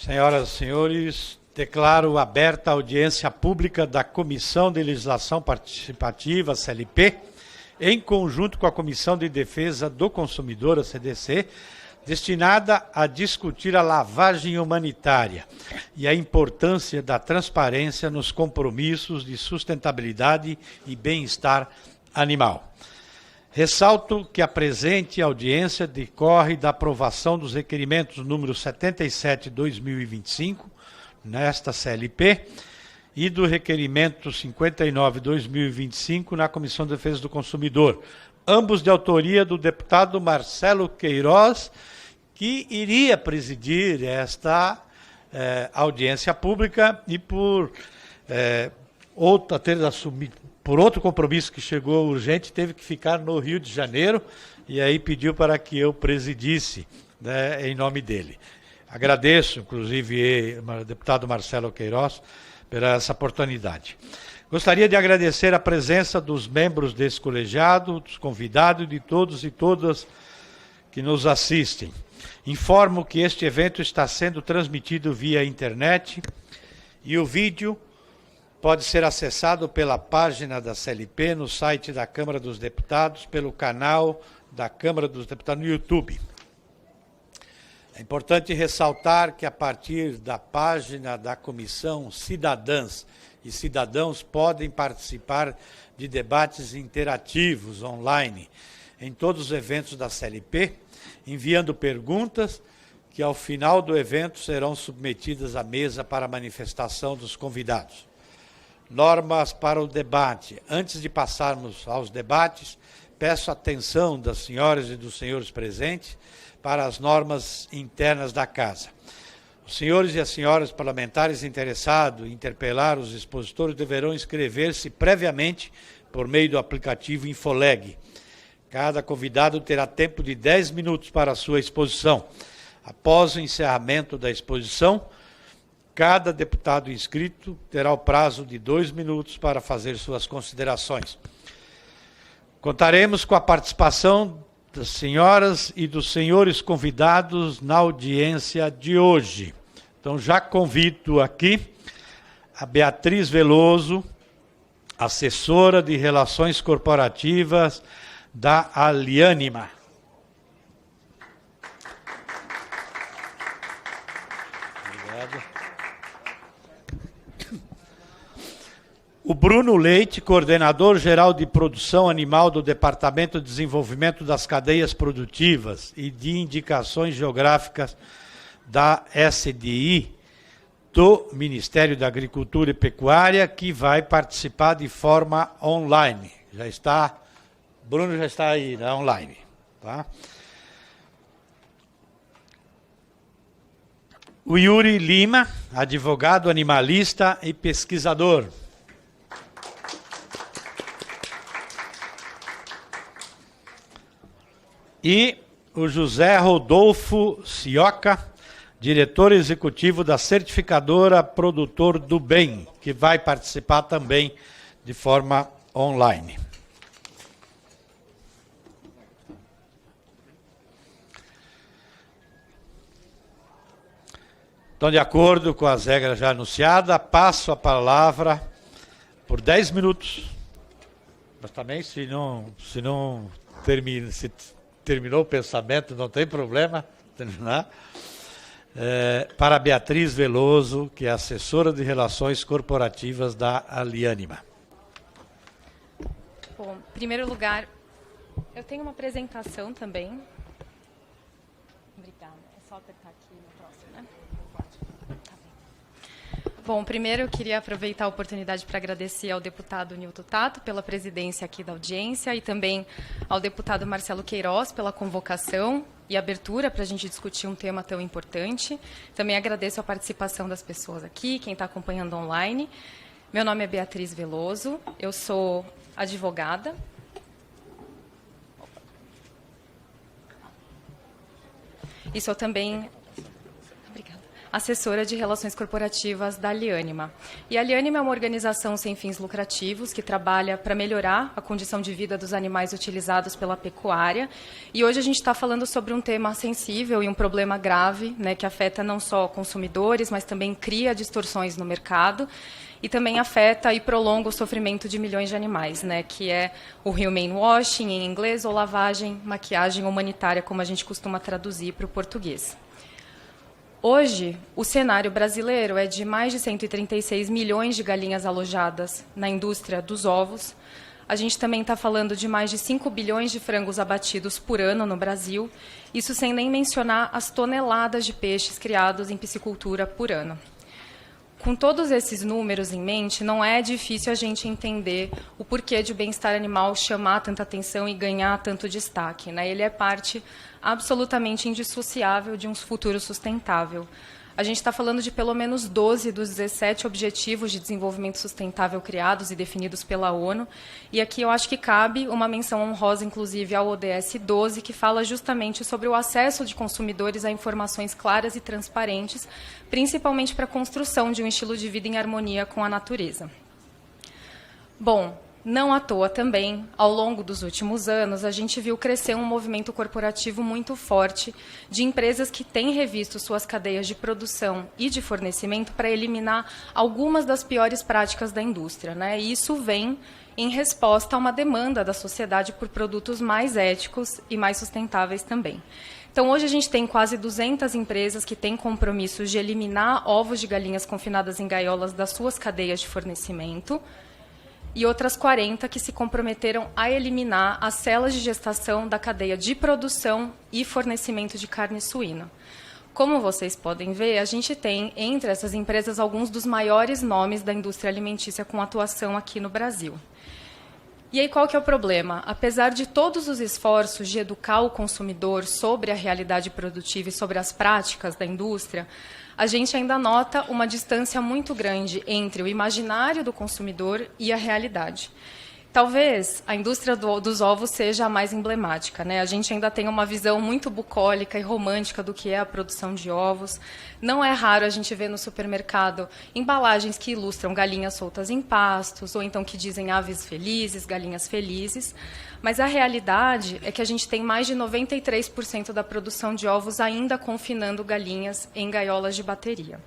Senhoras e senhores, declaro aberta a audiência pública da Comissão de Legislação Participativa, CLP, em conjunto com a Comissão de Defesa do Consumidor, a CDC, destinada a discutir a lavagem humanitária e a importância da transparência nos compromissos de sustentabilidade e bem-estar animal. Ressalto que a presente audiência decorre da aprovação dos requerimentos número 77/2025, nesta CLP, e do requerimento 59/2025 na Comissão de Defesa do Consumidor, ambos de autoria do deputado Marcelo Queiroz, que iria presidir esta audiência pública e por outro compromisso que chegou urgente, teve que ficar no Rio de Janeiro e aí pediu para que eu presidisse, né, em nome dele. Agradeço, inclusive, ao deputado Marcelo Queiroz, por essa oportunidade. Gostaria de agradecer a presença dos membros desse colegiado, dos convidados e de todos e todas que nos assistem. Informo que este evento está sendo transmitido via internet e o vídeo pode ser acessado pela página da CLP no site da Câmara dos Deputados, pelo canal da Câmara dos Deputados no YouTube. É importante ressaltar que, a partir da página da Comissão, cidadãs e cidadãos podem participar de debates interativos online em todos os eventos da CLP, enviando perguntas que, ao final do evento, serão submetidas à mesa para manifestação dos convidados. Normas para o debate. Antes de passarmos aos debates, peço a atenção das senhoras e dos senhores presentes para as normas internas da Casa. Os senhores e as senhoras parlamentares interessados em interpelar os expositores deverão inscrever-se previamente por meio do aplicativo Infoleg. Cada convidado terá tempo de 10 minutos para a sua exposição. Após o encerramento da exposição, cada deputado inscrito terá o prazo de 2 minutos para fazer suas considerações. Contaremos com a participação das senhoras e dos senhores convidados na audiência de hoje. Então, já convido aqui a Beatriz Veloso, assessora de Relações Corporativas da Aliânima. O Bruno Leite, coordenador-geral de produção animal do Departamento de Desenvolvimento das Cadeias Produtivas e de Indicações Geográficas da SDI, do Ministério da Agricultura e Pecuária, que vai participar de forma online. Bruno já está aí, né, online. Tá? O Yuri Lima, advogado animalista e pesquisador. E o José Rodolfo Sioca, diretor executivo da certificadora Produtor do Bem, que vai participar também de forma online. Então, de acordo com as regras já anunciadas, passo a palavra por 10 minutos. Mas também, se terminou o pensamento, não tem problema terminar. Para Beatriz Veloso, que é assessora de Relações Corporativas da Aliânima. Bom, em primeiro lugar, eu tenho uma apresentação também. Obrigada. É só apertar aqui no próximo, né? Tá bem. Bom, primeiro eu queria aproveitar a oportunidade para agradecer ao deputado Nilton Tato pela presidência aqui da audiência e também ao deputado Marcelo Queiroz pela convocação e abertura para a gente discutir um tema tão importante. Também agradeço a participação das pessoas aqui, quem está acompanhando online. Meu nome é Beatriz Veloso, eu sou advogada. E sou também... Obrigada. assessora de relações corporativas da Aliânima. E a Aliânima é uma organização sem fins lucrativos que trabalha para melhorar a condição de vida dos animais utilizados pela pecuária. E hoje a gente está falando sobre um tema sensível e um problema grave, né, que afeta não só consumidores, mas também cria distorções no mercado. E também afeta e prolonga o sofrimento de milhões de animais, né, que é o humane washing em inglês, ou lavagem, maquiagem humanitária, como a gente costuma traduzir para o português. Hoje, o cenário brasileiro é de mais de 136 milhões de galinhas alojadas na indústria dos ovos. A gente também está falando de mais de 5 bilhões de frangos abatidos por ano no Brasil, isso sem nem mencionar as toneladas de peixes criados em piscicultura por ano. Com todos esses números em mente, não é difícil a gente entender o porquê de o bem-estar animal chamar tanta atenção e ganhar tanto destaque, né? Ele é parte absolutamente indissociável de um futuro sustentável. A gente está falando de pelo menos 12 dos 17 Objetivos de Desenvolvimento Sustentável criados e definidos pela ONU. E aqui eu acho que cabe uma menção honrosa, inclusive, ao ODS 12, que fala justamente sobre o acesso de consumidores a informações claras e transparentes, principalmente para a construção de um estilo de vida em harmonia com a natureza. Bom, não à toa também, ao longo dos últimos anos, a gente viu crescer um movimento corporativo muito forte de empresas que têm revisto suas cadeias de produção e de fornecimento para eliminar algumas das piores práticas da indústria, né? E isso vem em resposta a uma demanda da sociedade por produtos mais éticos e mais sustentáveis também. Então, hoje a gente tem quase 200 empresas que têm compromissos de eliminar ovos de galinhas confinadas em gaiolas das suas cadeias de fornecimento, e outras 40 que se comprometeram a eliminar as células de gestação da cadeia de produção e fornecimento de carne suína. Como vocês podem ver, a gente tem entre essas empresas alguns dos maiores nomes da indústria alimentícia com atuação aqui no Brasil. E aí qual que é o problema? Apesar de todos os esforços de educar o consumidor sobre a realidade produtiva e sobre as práticas da indústria, a gente ainda nota uma distância muito grande entre o imaginário do consumidor e a realidade. Talvez a indústria dos ovos seja a mais emblemática, né? A gente ainda tem uma visão muito bucólica e romântica do que é a produção de ovos. Não é raro a gente ver no supermercado embalagens que ilustram galinhas soltas em pastos, ou então que dizem aves felizes, galinhas felizes. Mas a realidade é que a gente tem mais de 93% da produção de ovos ainda confinando galinhas em gaiolas de bateria.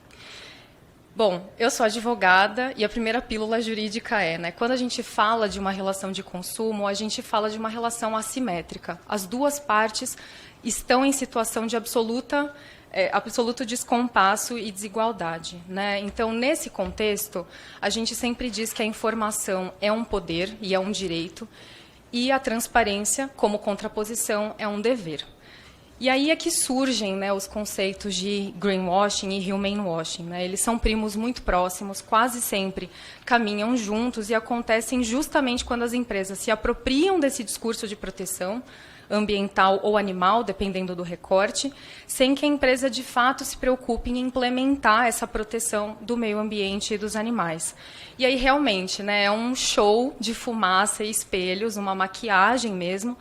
Bom, eu sou advogada e a primeira pílula jurídica é, né, quando a gente fala de uma relação de consumo, a gente fala de uma relação assimétrica. As duas partes estão em situação de absoluto descompasso e desigualdade, né? Então, nesse contexto, a gente sempre diz que a informação é um poder e é um direito, e a transparência, como contraposição, é um dever. E aí é que surgem, né, os conceitos de greenwashing e humane washing, né? Eles são primos muito próximos, quase sempre caminham juntos e acontecem justamente quando as empresas se apropriam desse discurso de proteção ambiental ou animal, dependendo do recorte, sem que a empresa de fato se preocupe em implementar essa proteção do meio ambiente e dos animais. E aí realmente, né, é um show de fumaça e espelhos, uma maquiagem mesmo,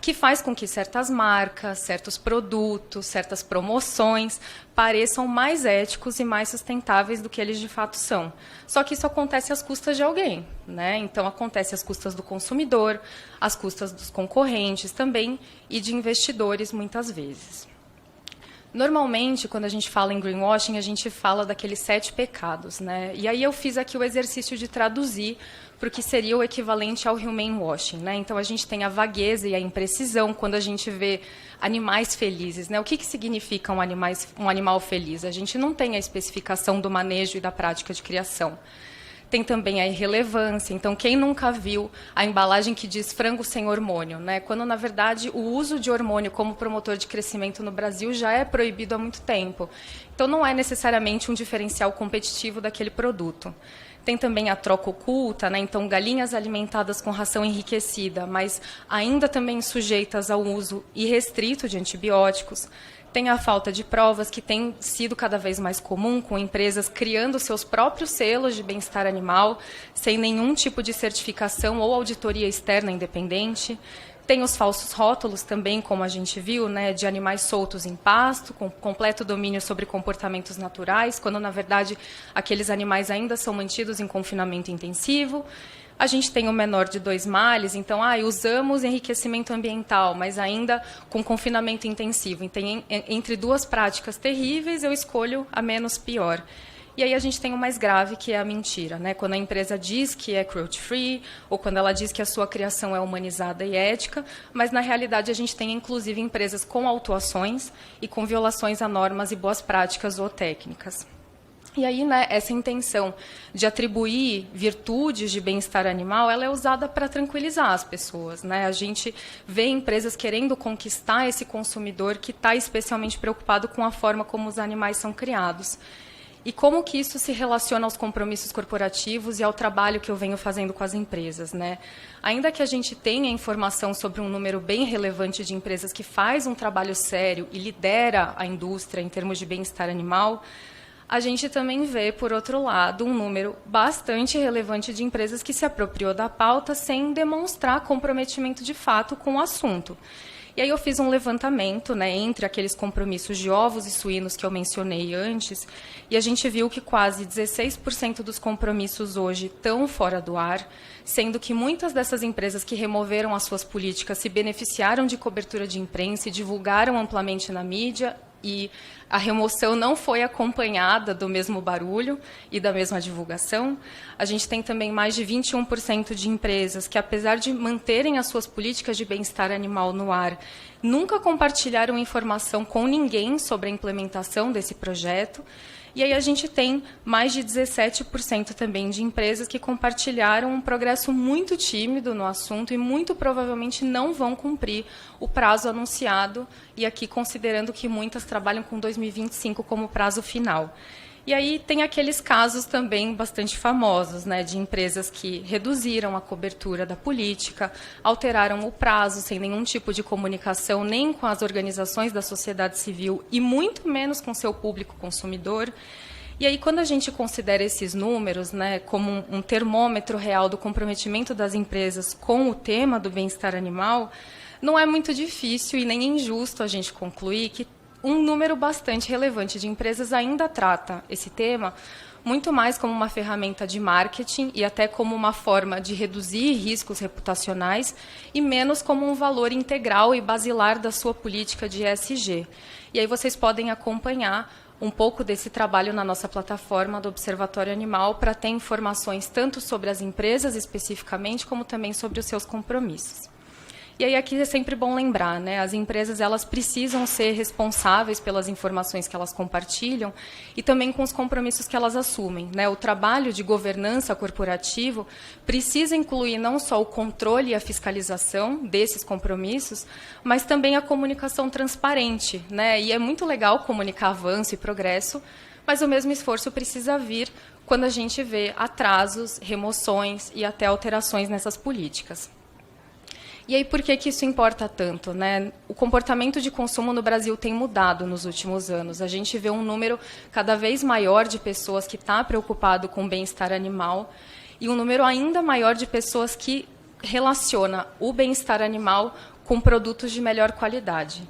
que faz com que certas marcas, certos produtos, certas promoções pareçam mais éticos e mais sustentáveis do que eles de fato são. Só que isso acontece às custas de alguém, né? Então, acontece às custas do consumidor, às custas dos concorrentes também e de investidores, muitas vezes. Normalmente, quando a gente fala em greenwashing, a gente fala daqueles 7 pecados, né? E aí eu fiz aqui o exercício de traduzir para o que seria o equivalente ao humane washing, né? Então, a gente tem a vagueza e a imprecisão quando a gente vê animais felizes, né? O que significa um animal feliz? A gente não tem a especificação do manejo e da prática de criação. Tem também a irrelevância. Então, quem nunca viu a embalagem que diz frango sem hormônio, né? Quando, na verdade, o uso de hormônio como promotor de crescimento no Brasil já é proibido há muito tempo. Então, não é necessariamente um diferencial competitivo daquele produto. Tem também a troca oculta, né? Então, galinhas alimentadas com ração enriquecida, mas ainda também sujeitas ao uso irrestrito de antibióticos. Tem a falta de provas, que tem sido cada vez mais comum, com empresas criando seus próprios selos de bem-estar animal, sem nenhum tipo de certificação ou auditoria externa independente. Tem os falsos rótulos também, como a gente viu, né, de animais soltos em pasto, com completo domínio sobre comportamentos naturais, quando, na verdade, aqueles animais ainda são mantidos em confinamento intensivo. A gente tem o menor de 2 males, então, usamos enriquecimento ambiental, mas ainda com confinamento intensivo. Então, entre 2 práticas terríveis, eu escolho a menos pior. E aí a gente tem o mais grave, que é a mentira, né? Quando a empresa diz que é cruelty-free, ou quando ela diz que a sua criação é humanizada e ética, mas, na realidade, a gente tem, inclusive, empresas com autuações e com violações a normas e boas práticas zootécnicas. E aí, né, essa intenção de atribuir virtudes de bem-estar animal, ela é usada para tranquilizar as pessoas, né? A gente vê empresas querendo conquistar esse consumidor que está especialmente preocupado com a forma como os animais são criados. E como que isso se relaciona aos compromissos corporativos e ao trabalho que eu venho fazendo com as empresas, né? Ainda que a gente tenha informação sobre um número bem relevante de empresas que faz um trabalho sério e lidera a indústria em termos de bem-estar animal, a gente também vê, por outro lado, um número bastante relevante de empresas que se apropriou da pauta sem demonstrar comprometimento de fato com o assunto. E aí eu fiz um levantamento, né, entre aqueles compromissos de ovos e suínos que eu mencionei antes, e a gente viu que quase 16% dos compromissos hoje estão fora do ar, sendo que muitas dessas empresas que removeram as suas políticas se beneficiaram de cobertura de imprensa e divulgaram amplamente na mídia, e a remoção não foi acompanhada do mesmo barulho e da mesma divulgação. A gente tem também mais de 21% de empresas que, apesar de manterem as suas políticas de bem-estar animal no ar, nunca compartilharam informação com ninguém sobre a implementação desse projeto. E aí a gente tem mais de 17% também de empresas que compartilharam um progresso muito tímido no assunto e muito provavelmente não vão cumprir o prazo anunciado, e aqui considerando que muitas trabalham com 2025 como prazo final. E aí tem aqueles casos também bastante famosos, né, de empresas que reduziram a cobertura da política, alteraram o prazo sem nenhum tipo de comunicação, nem com as organizações da sociedade civil e muito menos com seu público consumidor. E aí, quando a gente considera esses números, né, como um termômetro real do comprometimento das empresas com o tema do bem-estar animal, não é muito difícil e nem injusto a gente concluir que um número bastante relevante de empresas ainda trata esse tema muito mais como uma ferramenta de marketing e até como uma forma de reduzir riscos reputacionais e menos como um valor integral e basilar da sua política de ESG. E aí vocês podem acompanhar um pouco desse trabalho na nossa plataforma do Observatório Animal para ter informações tanto sobre as empresas especificamente, como também sobre os seus compromissos. E aí aqui é sempre bom lembrar, né, as empresas elas precisam ser responsáveis pelas informações que elas compartilham e também com os compromissos que elas assumem, né? O trabalho de governança corporativo precisa incluir não só o controle e a fiscalização desses compromissos, mas também a comunicação transparente, né? E é muito legal comunicar avanço e progresso, mas o mesmo esforço precisa vir quando a gente vê atrasos, remoções e até alterações nessas políticas. E aí, por que isso importa tanto, né? O comportamento de consumo no Brasil tem mudado nos últimos anos. A gente vê um número cada vez maior de pessoas que está preocupado com o bem-estar animal e um número ainda maior de pessoas que relaciona o bem-estar animal com produtos de melhor qualidade.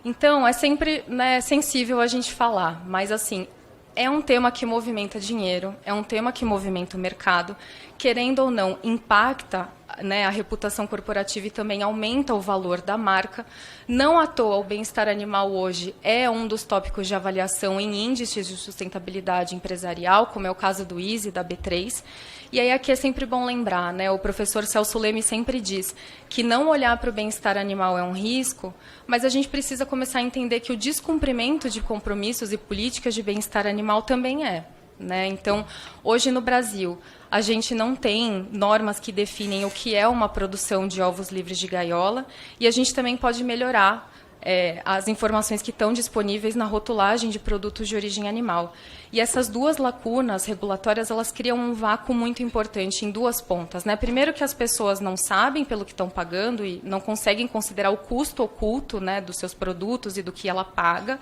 Então, é sempre, né, sensível a gente falar, mas, assim, é um tema que movimenta dinheiro, é um tema que movimenta o mercado, querendo ou não, impacta, né, a reputação corporativa e também aumenta o valor da marca. Não à toa, o bem-estar animal hoje é um dos tópicos de avaliação em índices de sustentabilidade empresarial, como é o caso do ISE, da B3. E aí aqui é sempre bom lembrar, né, o professor Celso Leme sempre diz que não olhar para o bem-estar animal é um risco, mas a gente precisa começar a entender que o descumprimento de compromissos e políticas de bem-estar animal também é, né? Então, hoje no Brasil, a gente não tem normas que definem o que é uma produção de ovos livres de gaiola e a gente também pode melhorar as informações que estão disponíveis na rotulagem de produtos de origem animal. E essas duas lacunas regulatórias, elas criam um vácuo muito importante em duas pontas, né? Primeiro, que as pessoas não sabem pelo que estão pagando e não conseguem considerar o custo oculto, né, dos seus produtos e do que ela paga.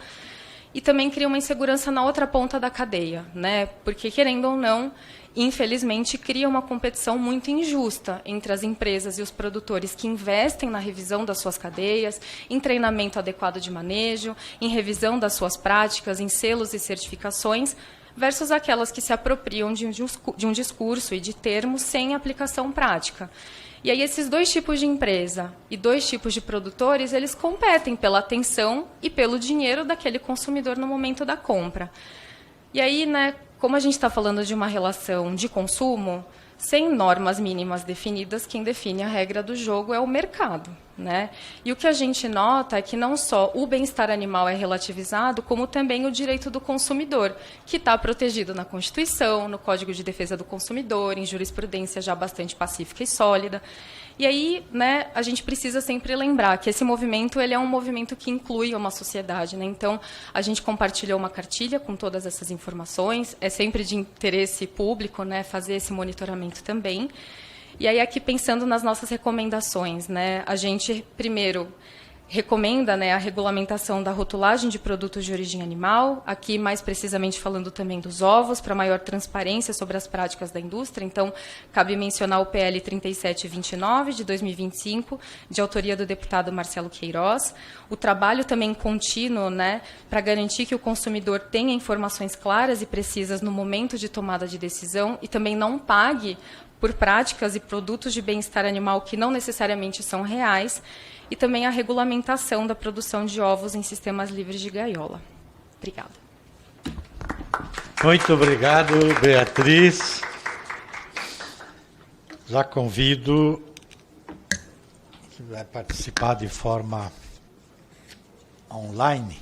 e também cria uma insegurança na outra ponta da cadeia, né? Porque, querendo ou não, infelizmente, cria uma competição muito injusta entre as empresas e os produtores que investem na revisão das suas cadeias, em treinamento adequado de manejo, em revisão das suas práticas, em selos e certificações, versus aquelas que se apropriam de um discurso e de termos sem aplicação prática. E aí esses dois tipos de empresa e dois tipos de produtores, eles competem pela atenção e pelo dinheiro daquele consumidor no momento da compra. E aí, né, como a gente está falando de uma relação de consumo, sem normas mínimas definidas, quem define a regra do jogo é o mercado, né? E o que a gente nota é que não só o bem-estar animal é relativizado, como também o direito do consumidor, que está protegido na Constituição, no Código de Defesa do Consumidor, em jurisprudência já bastante pacífica e sólida. E aí, né, a gente precisa sempre lembrar que esse movimento ele é um movimento que inclui uma sociedade, né? Então, a gente compartilhou uma cartilha com todas essas informações, é sempre de interesse público, né, fazer esse monitoramento também. E aí, aqui pensando nas nossas recomendações, né, a gente, primeiro, recomenda, né, a regulamentação da rotulagem de produtos de origem animal, aqui mais precisamente falando também dos ovos, para maior transparência sobre as práticas da indústria. Então, cabe mencionar o PL 3729, de 2025, de autoria do deputado Marcelo Queiroz. O trabalho também contínuo, né, para garantir que o consumidor tenha informações claras e precisas no momento de tomada de decisão e também não pague por práticas e produtos de bem-estar animal que não necessariamente são reais, e também a regulamentação da produção de ovos em sistemas livres de gaiola. Obrigada. Muito obrigado, Beatriz. Já convido, que vai participar de forma online,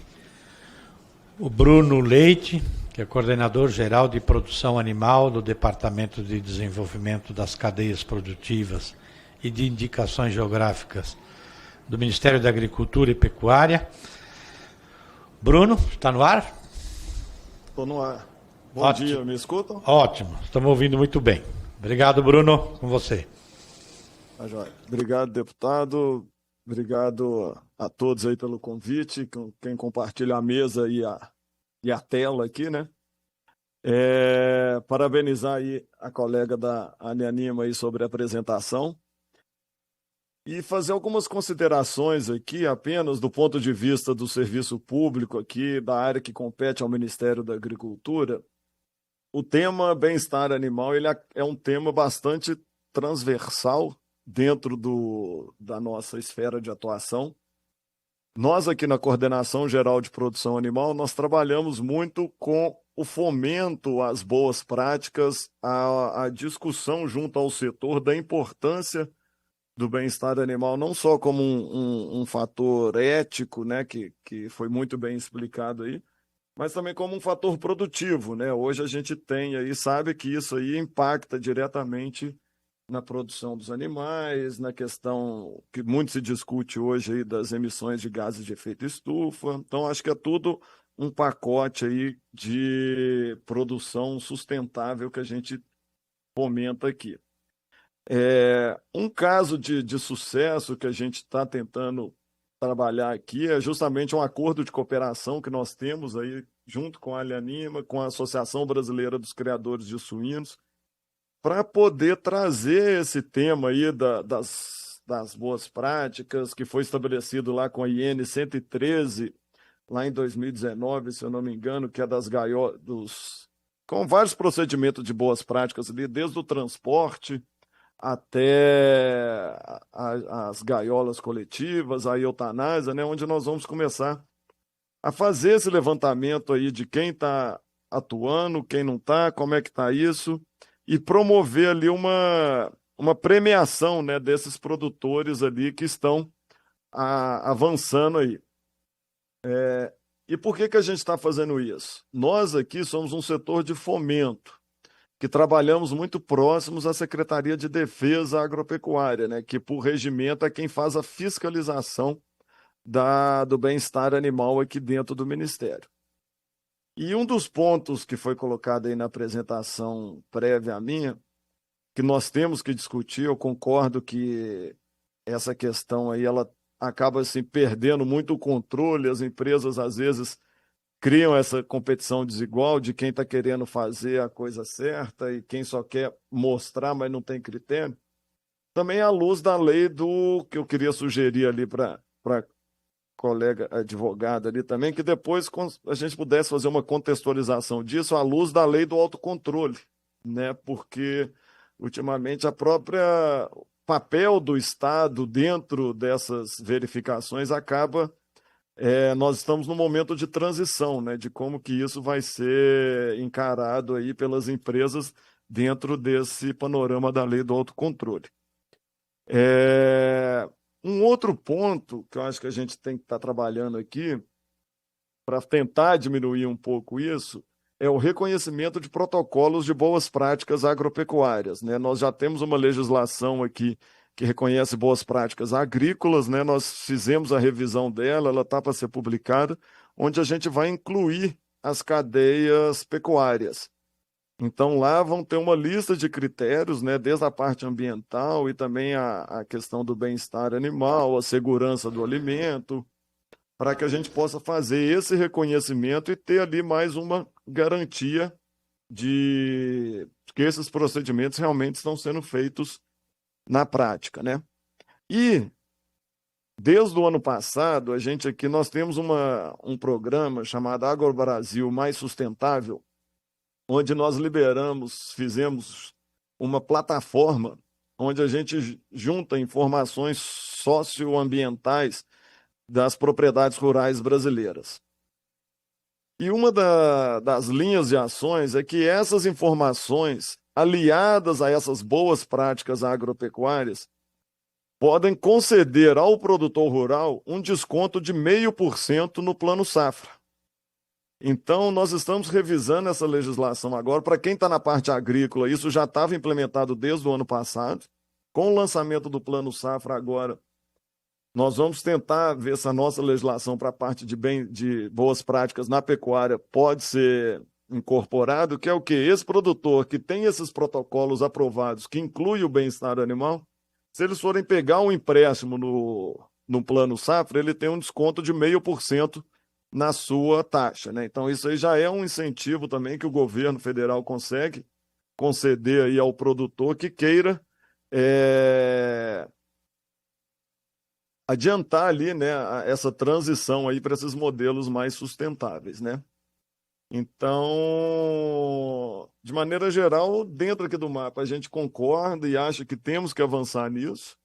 o Bruno Leite, que é coordenador geral de produção animal do Departamento de Desenvolvimento das Cadeias Produtivas e de Indicações Geográficas do Ministério da Agricultura e Pecuária. Bruno, está no ar? Estou no ar. Bom Ótimo. dia, me escutam? Ótimo, estamos ouvindo muito bem. Obrigado, Bruno, com você. Tá joia. Obrigado, deputado. Obrigado a todos aí pelo convite, quem compartilha a mesa e a tela aqui, né? Parabenizar aí a colega da Alianima aí sobre a apresentação. E fazer algumas considerações aqui, apenas do ponto de vista do serviço público aqui, da área que compete ao Ministério da Agricultura. O tema bem-estar animal ele é um tema bastante transversal dentro da nossa esfera de atuação. Nós aqui na Coordenação Geral de Produção Animal, nós trabalhamos muito com o fomento às boas práticas, a discussão junto ao setor da importância do bem-estar animal, não só como um fator ético, né, que foi muito bem explicado aí, mas também como um fator produtivo, né? Hoje a gente tem aí, sabe que isso aí impacta diretamente na produção dos animais, na questão que muito se discute hoje aí das emissões de gases de efeito estufa. Então, acho que é tudo um pacote aí de produção sustentável que a gente fomenta aqui. Um caso de sucesso que a gente está tentando trabalhar aqui é justamente um acordo de cooperação que nós temos aí junto com a Alianima, com a Associação Brasileira dos Criadores de Suínos, para poder trazer esse tema aí das boas práticas, que foi estabelecido lá com a IN 113, lá em 2019, se eu não me engano, que é das gaiolas, com vários procedimentos de boas práticas ali, desde o transporte até as gaiolas coletivas, a eutanásia, né, onde nós vamos começar a fazer esse levantamento aí de quem está atuando, quem não está, como é que está isso, e promover ali uma premiação, né, desses produtores ali que estão avançando aí. E por que a gente está fazendo isso? Nós aqui somos um setor de fomento, que trabalhamos muito próximos à Secretaria de Defesa Agropecuária, né, que por regimento é quem faz a fiscalização do bem-estar animal aqui dentro do Ministério. E um dos pontos que foi colocado aí na apresentação prévia à minha, que nós temos que discutir, eu concordo que essa questão aí ela acaba assim, perdendo muito o controle, as empresas às vezes criam essa competição desigual de quem está querendo fazer a coisa certa e quem só quer mostrar, mas não tem critério. Também à luz da lei do que eu queria sugerir ali para a colega advogada ali também, que depois a gente pudesse fazer uma contextualização disso à luz da lei do autocontrole, né? Porque ultimamente a própria papel do Estado dentro dessas verificações acaba nós estamos num momento de transição, né, de como que isso vai ser encarado aí pelas empresas dentro desse panorama da lei do autocontrole. Um outro ponto que eu acho que a gente tem que estar trabalhando aqui para tentar diminuir um pouco isso é o reconhecimento de protocolos de boas práticas agropecuárias, né? Nós já temos uma legislação aqui que reconhece boas práticas agrícolas, né? Nós fizemos a revisão dela, ela está para ser publicada, onde a gente vai incluir as cadeias pecuárias. Então, lá vão ter uma lista de critérios, né? Desde a parte ambiental e também a questão do bem-estar animal, a segurança do alimento, para que a gente possa fazer esse reconhecimento e ter ali mais uma garantia de que esses procedimentos realmente estão sendo feitos na prática, né? E desde o ano passado, a gente aqui, nós temos um programa chamado Agro Brasil Mais Sustentável, onde nós fizemos uma plataforma onde a gente junta informações socioambientais das propriedades rurais brasileiras. E uma das linhas de ações é que essas informações, aliadas a essas boas práticas agropecuárias, podem conceder ao produtor rural um desconto de 0,5% no Plano Safra. Então, nós estamos revisando essa legislação agora. Para quem está na parte agrícola, isso já estava implementado desde o ano passado. Com o lançamento do Plano Safra agora, nós vamos tentar ver se a nossa legislação para a parte de boas práticas na pecuária pode ser incorporado, que é o quê? Esse produtor que tem esses protocolos aprovados, que inclui o bem-estar animal, se eles forem pegar um empréstimo no Plano Safra, ele tem um desconto de 0,5% na sua taxa, né? Então, isso aí já é um incentivo também que o governo federal consegue conceder aí ao produtor que queira adiantar ali, né, essa transição aí para esses modelos mais sustentáveis, né? Então, de maneira geral, dentro aqui do mapa, a gente concorda e acha que temos que avançar nisso.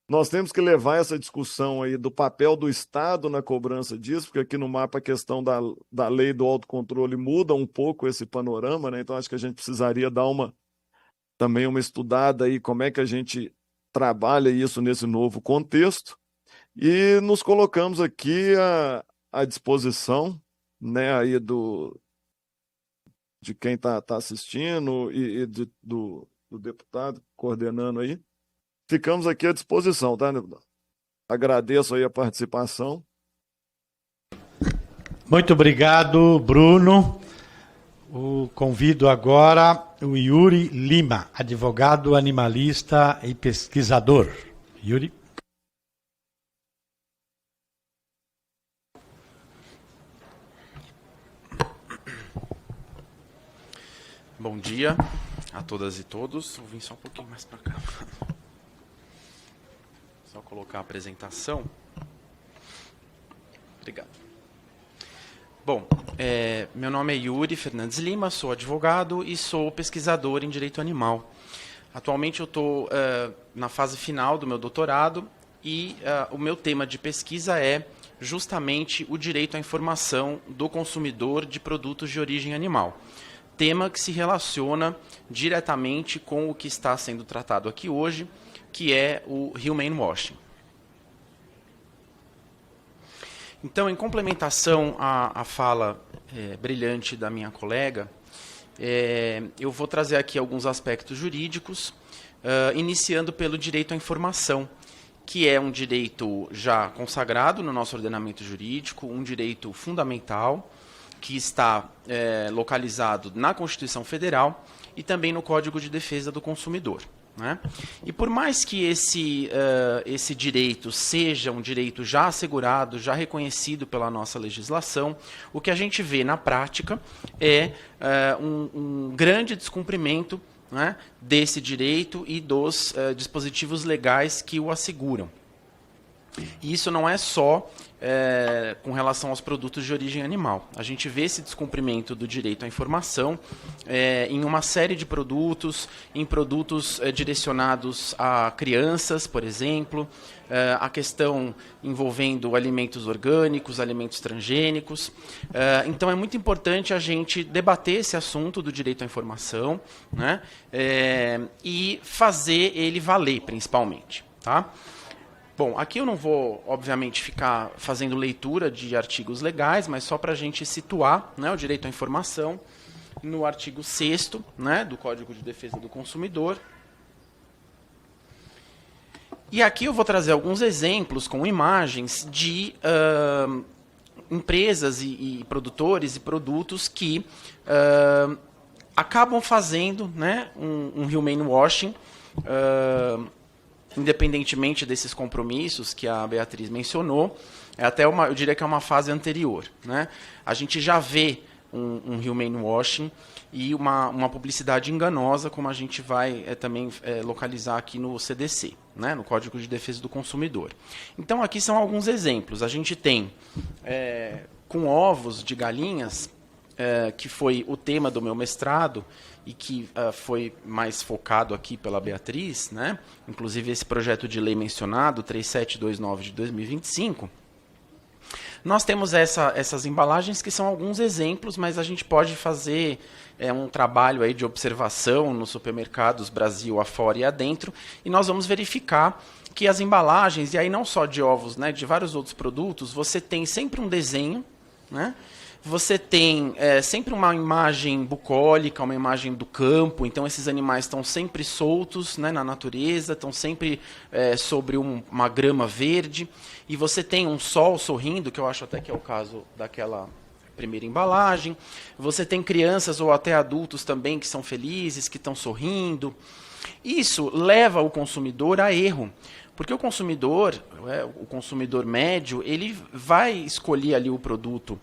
Nós temos que levar essa discussão aí do papel do Estado na cobrança disso, porque aqui no mapa a questão da lei do autocontrole muda um pouco esse panorama, né? Então, acho que a gente precisaria dar também uma estudada aí como é que a gente trabalha isso nesse novo contexto. E nos colocamos aqui à disposição, né, aí de quem está assistindo e do deputado coordenando aí. Ficamos aqui à disposição, tá, deputado? Agradeço aí a participação. Muito obrigado, Bruno. Convido agora o Yuri Lima, advogado animalista e pesquisador. Yuri. Bom dia a todas e todos. Vou vir só um pouquinho mais para cá. Só colocar a apresentação. Obrigado. Bom, meu nome é Yuri Fernandes Lima, sou advogado e sou pesquisador em direito animal. Atualmente eu estou na fase final do meu doutorado e o meu tema de pesquisa é justamente o direito à informação do consumidor de produtos de origem animal. Tema que se relaciona diretamente com o que está sendo tratado aqui hoje, que é o Humane Washing. Então, em complementação à fala brilhante da minha colega, eu vou trazer aqui alguns aspectos jurídicos, iniciando pelo direito à informação, que é um direito já consagrado no nosso ordenamento jurídico, um direito fundamental, que está localizado na Constituição Federal e também no Código de Defesa do Consumidor. né? E por mais que esse direito seja um direito já assegurado, já reconhecido pela nossa legislação, o que a gente vê na prática é um grande descumprimento, né, desse direito e dos dispositivos legais que o asseguram. E isso não é só com relação aos produtos de origem animal. A gente vê esse descumprimento do direito à informação em uma série de produtos, em produtos direcionados a crianças, por exemplo, a questão envolvendo alimentos orgânicos, alimentos transgênicos. Então, é muito importante a gente debater esse assunto do direito à informação, né, e fazer ele valer, principalmente, tá? Bom, aqui eu não vou, obviamente, ficar fazendo leitura de artigos legais, mas só para a gente situar, né, o direito à informação no artigo 6º, né, do Código de Defesa do Consumidor. E aqui eu vou trazer alguns exemplos com imagens de empresas e produtores e produtos que acabam fazendo, né, um human washing, independentemente desses compromissos que a Beatriz mencionou, eu diria que é uma fase anterior, né? A gente já vê um human washing e uma publicidade enganosa, como a gente vai também localizar aqui no CDC, né? No Código de Defesa do Consumidor. Então, aqui são alguns exemplos. A gente tem, com ovos de galinhas, que foi o tema do meu mestrado, e que foi mais focado aqui pela Beatriz, né? Inclusive esse projeto de lei mencionado, 3729 de 2025, nós temos essas embalagens que são alguns exemplos, mas a gente pode fazer um trabalho aí de observação nos supermercados Brasil afora e adentro, e nós vamos verificar que as embalagens, e aí não só de ovos, né, de vários outros produtos, você tem sempre um desenho, né? Você tem sempre uma imagem bucólica, uma imagem do campo, então esses animais estão sempre soltos, né, na natureza, estão sempre sobre uma grama verde, e você tem um sol sorrindo, que eu acho até que é o caso daquela primeira embalagem. Você tem crianças ou até adultos também que são felizes, que estão sorrindo. Isso leva o consumidor a erro, porque o consumidor médio, ele vai escolher ali o produto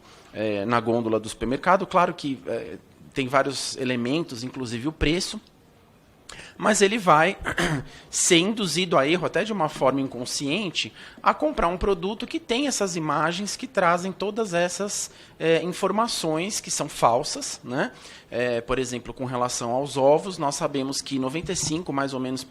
na gôndola do supermercado. Claro que tem vários elementos, inclusive o preço, mas ele vai ser induzido a erro, até de uma forma inconsciente, a comprar um produto que tem essas imagens que trazem todas essas informações que são falsas, né? Por exemplo, com relação aos ovos, nós sabemos que 95% mais ou menos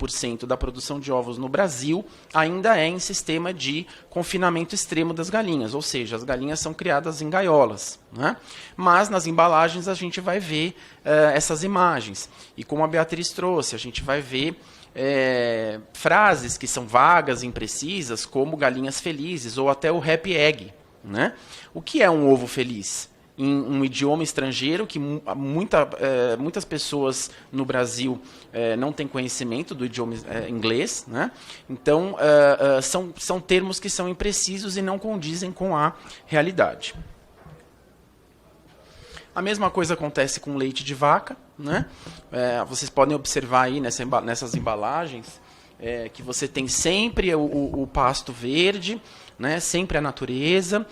da produção de ovos no Brasil ainda é em sistema de confinamento extremo das galinhas, ou seja, as galinhas são criadas em gaiolas, né? Mas nas embalagens a gente vai ver essas imagens. E como a Beatriz trouxe, a gente vai ver frases que são vagas, imprecisas, como galinhas felizes, ou até o happy egg, né? O que é um ovo feliz? Em um idioma estrangeiro, que muitas pessoas no Brasil não têm conhecimento do idioma inglês, né? Então, são termos que são imprecisos e não condizem com a realidade. A mesma coisa acontece com leite de vaca, né? Vocês podem observar aí nessas embalagens que você tem sempre o pasto verde, né? Sempre a natureza.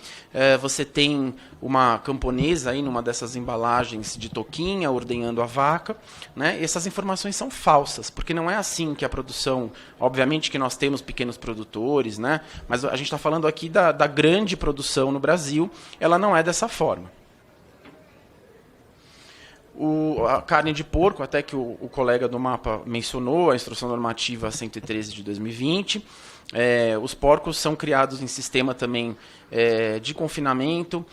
Você tem uma camponesa aí numa dessas embalagens de toquinha ordenhando a vaca, né? Essas informações são falsas, porque não é assim que a produção... Obviamente que nós temos pequenos produtores, né? Mas a gente está falando aqui da grande produção no Brasil, ela não é dessa forma. A carne de porco, até que o colega do mapa mencionou, a Instrução Normativa 113 de 2020, os porcos são criados em sistema também de confinamento,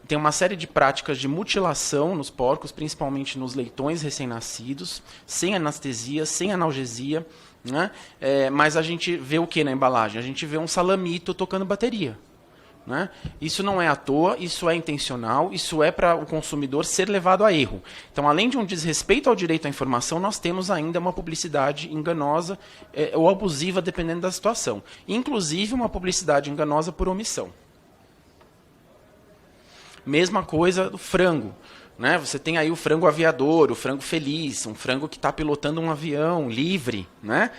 tem uma série de práticas de mutilação nos porcos, principalmente nos leitões recém-nascidos, sem anestesia, sem analgesia, né? Mas a gente vê o que na embalagem? A gente vê um salamito tocando bateria, né? Isso não é à toa, isso é intencional, isso é para o consumidor ser levado a erro. Então, além de um desrespeito ao direito à informação, nós temos ainda uma publicidade enganosa ou abusiva, dependendo da situação. Inclusive, uma publicidade enganosa por omissão. Mesma coisa do frango. né? Você tem aí o frango aviador, o frango feliz, um frango que está pilotando um avião livre, né?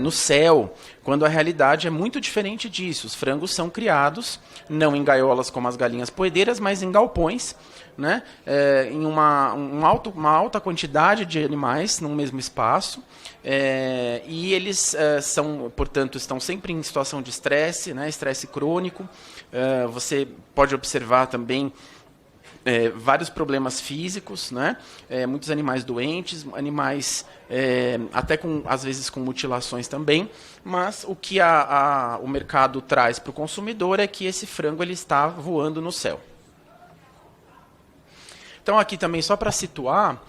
No céu, quando a realidade é muito diferente disso. Os frangos são criados, não em gaiolas como as galinhas poedeiras, mas em galpões, né? Em uma alta quantidade de animais num mesmo espaço. E eles portanto, estão sempre em situação de estresse, né? Estresse crônico. Você pode observar também vários problemas físicos, né? Muitos animais doentes, animais até às vezes com mutilações também, mas o que o mercado traz para o consumidor é que esse frango ele está voando no céu. Então aqui também só para situar,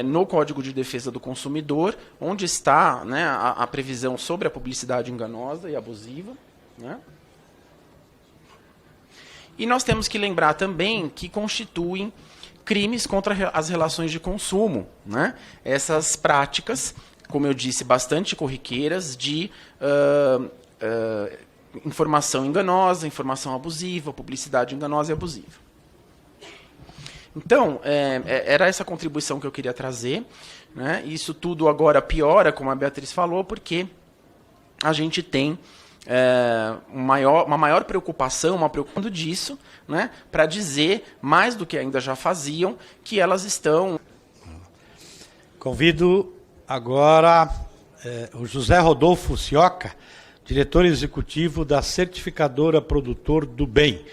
no Código de Defesa do Consumidor, onde está, né, a previsão sobre a publicidade enganosa e abusiva, né? E nós temos que lembrar também que constituem crimes contra as relações de consumo, né? Essas práticas, como eu disse, bastante corriqueiras de informação enganosa, informação abusiva, publicidade enganosa e abusiva. Então, era essa contribuição que eu queria trazer, né? Isso tudo agora piora, como a Beatriz falou, porque a gente tem uma maior preocupação, uma preocupação disso, né, para dizer, mais do que ainda já faziam, que elas estão... Convido agora o José Rodolfo Cioca, diretor executivo da certificadora Produtor do Bem,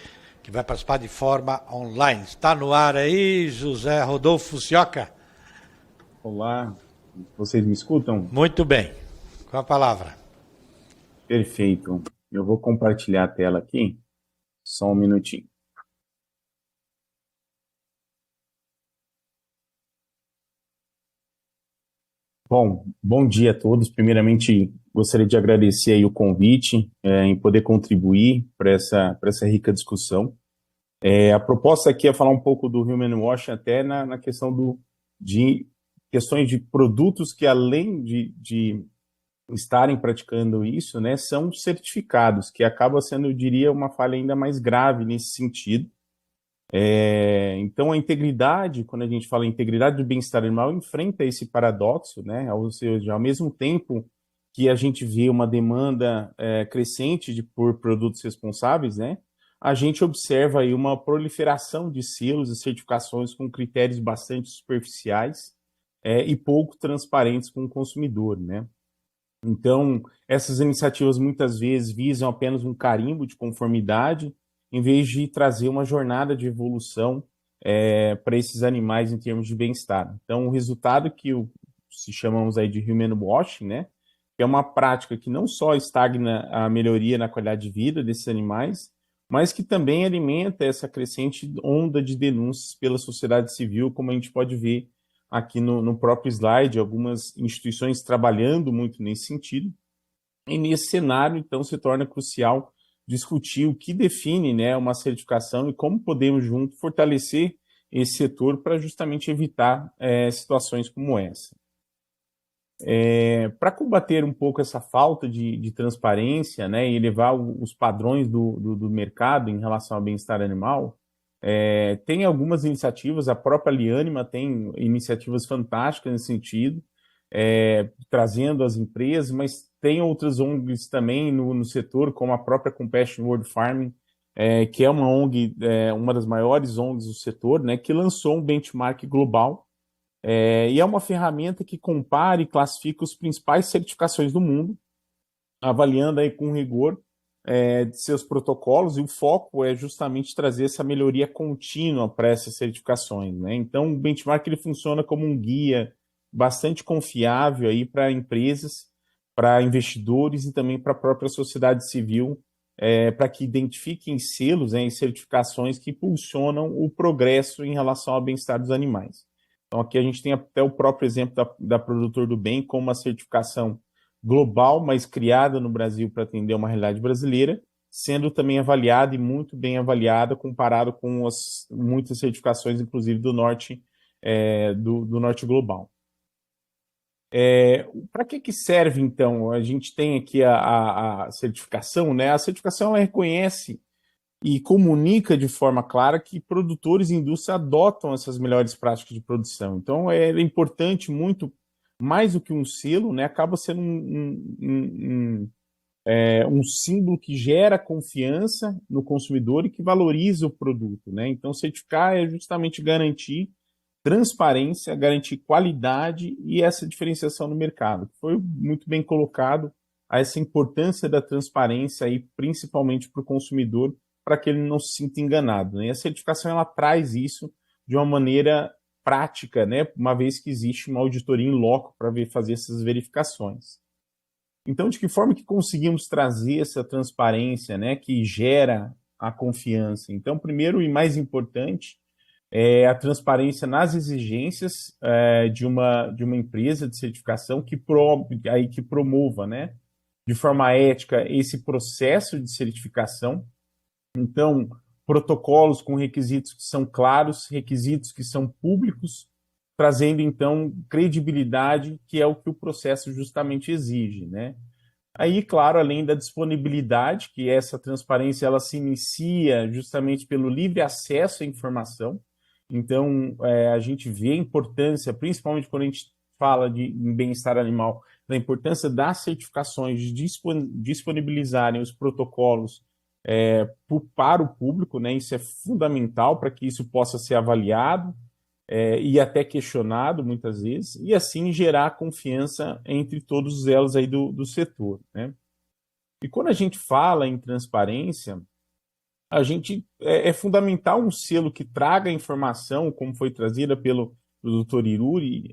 que vai participar de forma online. Está no ar aí, José Rodolfo Cioca? Olá, vocês me escutam? Muito bem. Com a palavra. Perfeito. Eu vou compartilhar a tela aqui, só um minutinho. Bom dia a todos. Primeiramente, gostaria de agradecer aí o convite em poder contribuir para essa rica discussão. A proposta aqui é falar um pouco do Human Washing até na questão de questões de produtos que, além de estarem praticando isso, né, são certificados, que acaba sendo, eu diria, uma falha ainda mais grave nesse sentido. Então, a integridade, quando a gente fala em integridade do bem-estar animal, enfrenta esse paradoxo, né, ou seja, ao mesmo tempo que a gente vê uma demanda crescente por produtos responsáveis, né, a gente observa aí uma proliferação de selos e certificações com critérios bastante superficiais e pouco transparentes com o consumidor, né. Então, essas iniciativas muitas vezes visam apenas um carimbo de conformidade, em vez de trazer uma jornada de evolução para esses animais em termos de bem-estar. Então, o resultado que se chamamos aí de human washing, né, é uma prática que não só estagna a melhoria na qualidade de vida desses animais, mas que também alimenta essa crescente onda de denúncias pela sociedade civil, como a gente pode ver aqui no próprio slide, algumas instituições trabalhando muito nesse sentido. E nesse cenário, então, se torna crucial discutir o que define, né, uma certificação e como podemos, juntos, fortalecer esse setor para justamente evitar situações como essa. Para combater um pouco essa falta de transparência, né, e elevar os padrões do mercado em relação ao bem-estar animal, tem algumas iniciativas, a própria Liânima tem iniciativas fantásticas nesse sentido, trazendo as empresas, mas tem outras ONGs também no setor, como a própria Compassion World Farming, que é uma ONG, uma das maiores ONGs do setor, né, que lançou um benchmark global, e é uma ferramenta que compara e classifica as principais certificações do mundo, avaliando aí com rigor de seus protocolos, e o foco é justamente trazer essa melhoria contínua para essas certificações, né? Então, o benchmark ele funciona como um guia bastante confiável aí para empresas, para investidores e também para a própria sociedade civil, para que identifiquem selos, né, e certificações que impulsionam o progresso em relação ao bem-estar dos animais. Então, aqui a gente tem até o próprio exemplo da Produtor do Bem, com uma certificação global, mas criada no Brasil para atender uma realidade brasileira, sendo também avaliada e muito bem avaliada, comparado com muitas certificações, inclusive do norte, do norte global. Para que serve, então? A gente tem aqui a certificação, né? A certificação ela reconhece e comunica de forma clara que produtores e indústria adotam essas melhores práticas de produção. Então, é importante muito, mais do que um selo, né, acaba sendo um símbolo que gera confiança no consumidor e que valoriza o produto, né? Então, certificar é justamente garantir transparência, garantir qualidade e essa diferenciação no mercado. Foi muito bem colocado essa importância da transparência aí, principalmente para o consumidor, para que ele não se sinta enganado, né? E a certificação ela traz isso de uma maneira prática, né? Uma vez que existe uma auditoria em loco para fazer essas verificações. Então, de que forma que conseguimos trazer essa transparência, né, que gera a confiança? Então, primeiro e mais importante é a transparência nas exigências de uma empresa de certificação que promova, né, de forma ética esse processo de certificação. Então, protocolos com requisitos que são claros, requisitos que são públicos, trazendo, então, credibilidade, que é o que o processo justamente exige, né? Aí, claro, além da disponibilidade, que essa transparência ela se inicia justamente pelo livre acesso à informação. Então, a gente vê a importância, principalmente quando a gente fala de bem-estar animal, da importância das certificações de disponibilizarem os protocolos para o público, né? Isso é fundamental para que isso possa ser avaliado e até questionado muitas vezes, e assim gerar confiança entre todos os elos aí do setor, né? E quando a gente fala em transparência, a gente é fundamental um selo que traga a informação, como foi trazida pelo Dr. Iruri,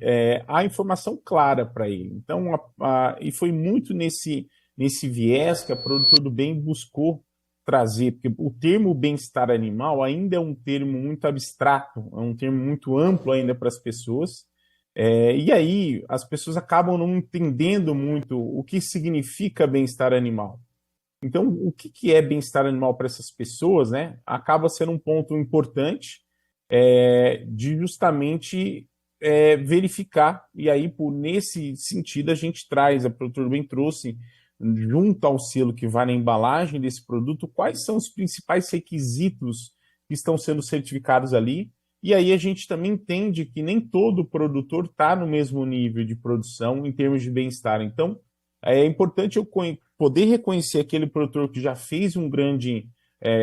a informação clara para ele. Então, e foi muito nesse viés que a Produtor do Bem buscou trazer, porque o termo bem-estar animal ainda é um termo muito abstrato, é um termo muito amplo ainda para as pessoas, e aí as pessoas acabam não entendendo muito o que significa bem-estar animal. Então, o que é bem-estar animal para essas pessoas, né? Acaba sendo um ponto importante de justamente verificar, e aí, nesse sentido, a gente traz, a Produtor do Bem trouxe, junto ao selo que vai na embalagem desse produto, quais são os principais requisitos que estão sendo certificados ali, e aí a gente também entende que nem todo produtor está no mesmo nível de produção em termos de bem-estar. Então, é importante eu poder reconhecer aquele produtor que já fez um grande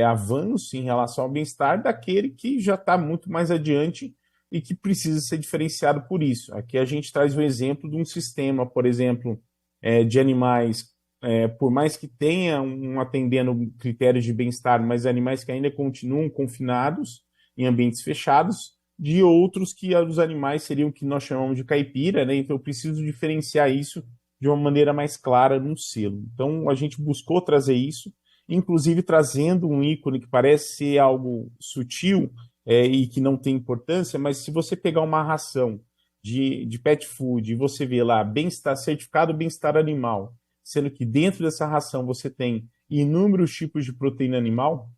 avanço em relação ao bem-estar daquele que já está muito mais adiante e que precisa ser diferenciado por isso. Aqui a gente traz o exemplo de um sistema, por exemplo, de animais, por mais que tenha atendendo critérios de bem-estar, mas animais que ainda continuam confinados em ambientes fechados, de outros que os animais seriam o que nós chamamos de caipira, né? Então eu preciso diferenciar isso de uma maneira mais clara num selo. Então a gente buscou trazer isso, inclusive trazendo um ícone que parece ser algo sutil e que não tem importância, mas se você pegar uma ração de pet food e você vê lá bem-estar certificado bem-estar animal, sendo que dentro dessa ração você tem inúmeros tipos de proteína animal,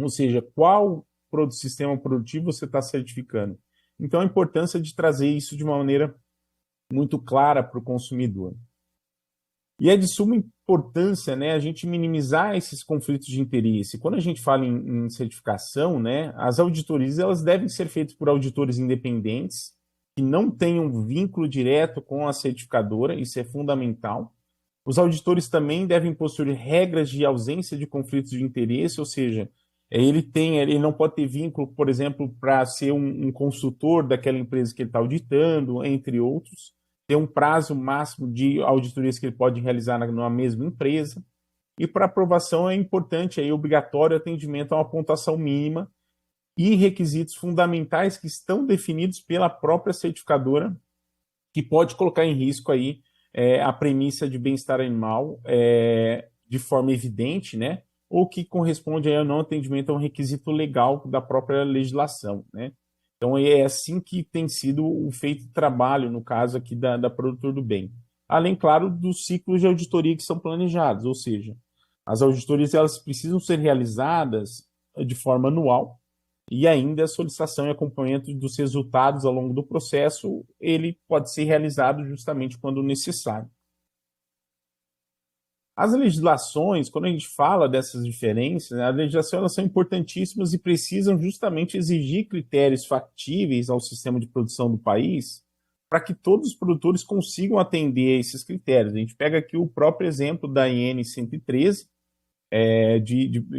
ou seja, qual sistema produtivo você está certificando. Então, a importância de trazer isso de uma maneira muito clara para o consumidor. E é de suma importância, né, a gente minimizar esses conflitos de interesse. Quando a gente fala em certificação, né, as auditorias elas devem ser feitas por auditores independentes, que não tenham vínculo direto com a certificadora, isso é fundamental. Os auditores também devem possuir regras de ausência de conflitos de interesse, ou seja, ele não pode ter vínculo, por exemplo, para ser um consultor daquela empresa que ele está auditando, entre outros. Tem um prazo máximo de auditorias que ele pode realizar na mesma empresa. E para aprovação é importante, obrigatório atendimento a uma pontuação mínima e requisitos fundamentais que estão definidos pela própria certificadora, que pode colocar em risco a premissa de bem-estar animal de forma evidente, né? Ou que corresponde ao não atendimento a um requisito legal da própria legislação, né? Então, é assim que tem sido o feito trabalho, no caso aqui da Produtor do Bem. Além, claro, dos ciclos de auditoria que são planejados, ou seja, as auditorias elas precisam ser realizadas de forma anual e ainda a solicitação e acompanhamento dos resultados ao longo do processo, ele pode ser realizado justamente quando necessário. As legislações, quando a gente fala dessas diferenças, né, as legislações elas são importantíssimas e precisam justamente exigir critérios factíveis ao sistema de produção do país para que todos os produtores consigam atender a esses critérios. A gente pega aqui o próprio exemplo da IN 113,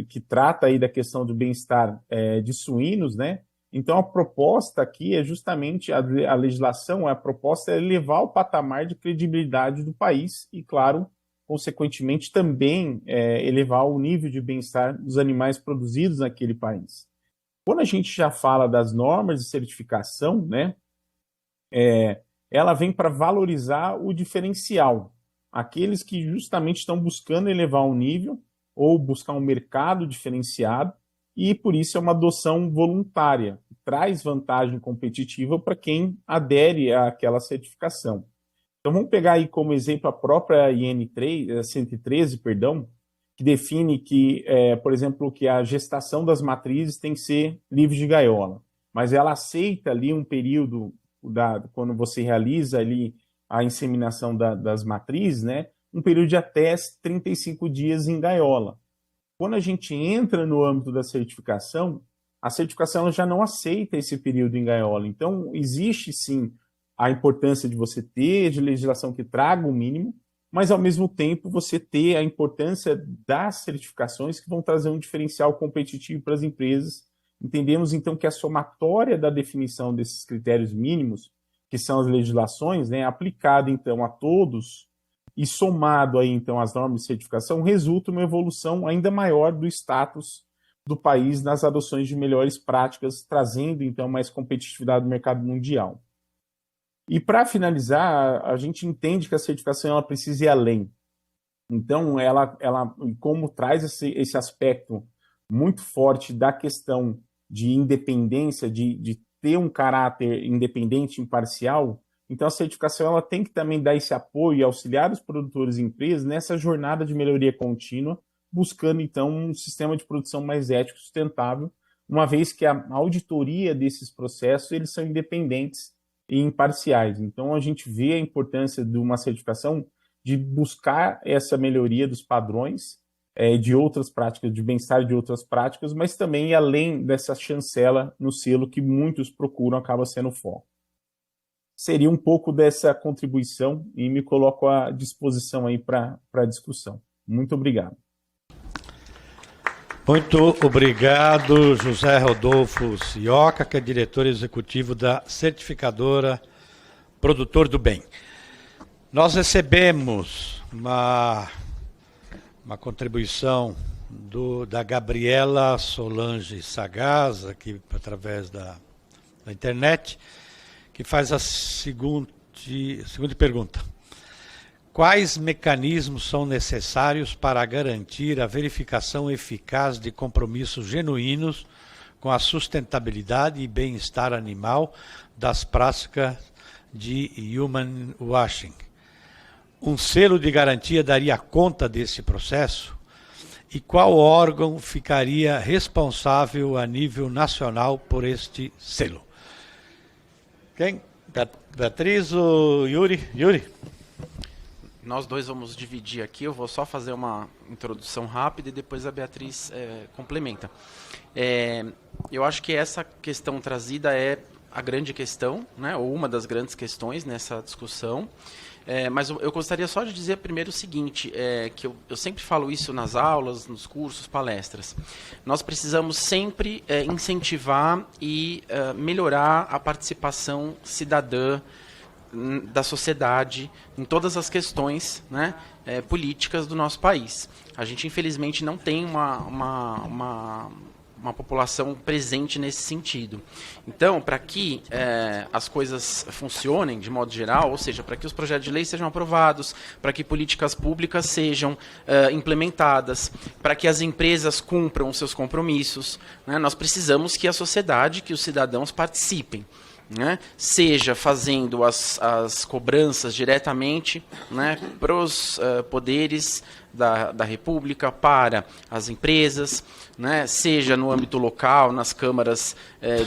que trata aí da questão do bem-estar de suínos, né? Então, a proposta aqui é justamente a legislação, a proposta é elevar o patamar de credibilidade do país e, claro, consequentemente, também elevar o nível de bem-estar dos animais produzidos naquele país. Quando a gente já fala das normas de certificação, né, ela vem para valorizar o diferencial, aqueles que justamente estão buscando elevar o nível ou buscar um mercado diferenciado, e por isso é uma adoção voluntária, traz vantagem competitiva para quem adere àquela certificação. Então vamos pegar aí como exemplo a própria IN 113, que define que, por exemplo, que a gestação das matrizes tem que ser livre de gaiola, mas ela aceita ali um período, quando você realiza ali a inseminação das matrizes, né, um período de até 35 dias em gaiola. Quando a gente entra no âmbito da certificação, a certificação já não aceita esse período em gaiola. Então, existe sim a importância de você ter de legislação que traga o mínimo, mas ao mesmo tempo você ter a importância das certificações que vão trazer um diferencial competitivo para as empresas. Entendemos então que a somatória da definição desses critérios mínimos, que são as legislações, né, aplicada então a todos e somado aí então às normas de certificação, resulta uma evolução ainda maior do status do país nas adoções de melhores práticas, trazendo então mais competitividade no mercado mundial. E para finalizar, a gente entende que a certificação ela precisa ir além. Então, ela como traz esse aspecto muito forte da questão de independência, de ter um caráter independente e imparcial, então a certificação ela tem que também dar esse apoio e auxiliar os produtores e empresas nessa jornada de melhoria contínua, buscando então um sistema de produção mais ético e sustentável, uma vez que a auditoria desses processos eles são independentes e imparciais. Então, a gente vê a importância de uma certificação de buscar essa melhoria dos padrões de outras práticas, de bem-estar de outras práticas, mas também além dessa chancela no selo que muitos procuram, acaba sendo o foco. Seria um pouco dessa contribuição e me coloco à disposição aí para a discussão. Muito obrigado. Muito obrigado, José Rodolfo Cioca, que é diretor executivo da certificadora Produtor do Bem. Nós recebemos uma contribuição da Gabriela Solange Sagaz, aqui através da internet, que faz a segunda pergunta. Quais mecanismos são necessários para garantir a verificação eficaz de compromissos genuínos com a sustentabilidade e bem-estar animal das práticas de human washing? Um selo de garantia daria conta desse processo? E qual órgão ficaria responsável a nível nacional por este selo? Quem? Beatriz ou Yuri? Yuri? Nós dois vamos dividir aqui, eu vou só fazer uma introdução rápida e depois a Beatriz complementa. Eu acho que essa questão trazida é a grande questão, né, ou uma das grandes questões nessa discussão. Mas eu gostaria só de dizer primeiro o seguinte, que eu sempre falo isso nas aulas, nos cursos, palestras. Nós precisamos sempre incentivar e melhorar a participação cidadã da sociedade em todas as questões, né, políticas do nosso país. A gente, infelizmente, não tem uma população presente nesse sentido. Então, para que as coisas funcionem de modo geral, ou seja, para que os projetos de lei sejam aprovados, para que políticas públicas sejam implementadas, para que as empresas cumpram os seus compromissos, né, nós precisamos que a sociedade, que os cidadãos participem. Né, seja fazendo as cobranças diretamente, né, para os poderes da República para as empresas, né, seja no âmbito local, nas câmaras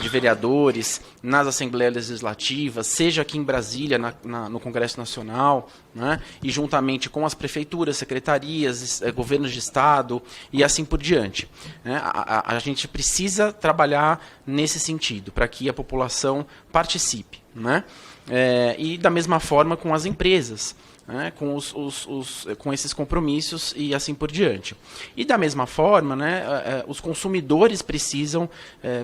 de vereadores, nas assembleias legislativas, seja aqui em Brasília, no Congresso Nacional, né, e juntamente com as prefeituras, secretarias, governos de estado e assim por diante. Né. A gente precisa trabalhar nesse sentido, para que a população participe, né, e da mesma forma com as empresas, né, com esses compromissos e assim por diante. E da mesma forma, né, os consumidores precisam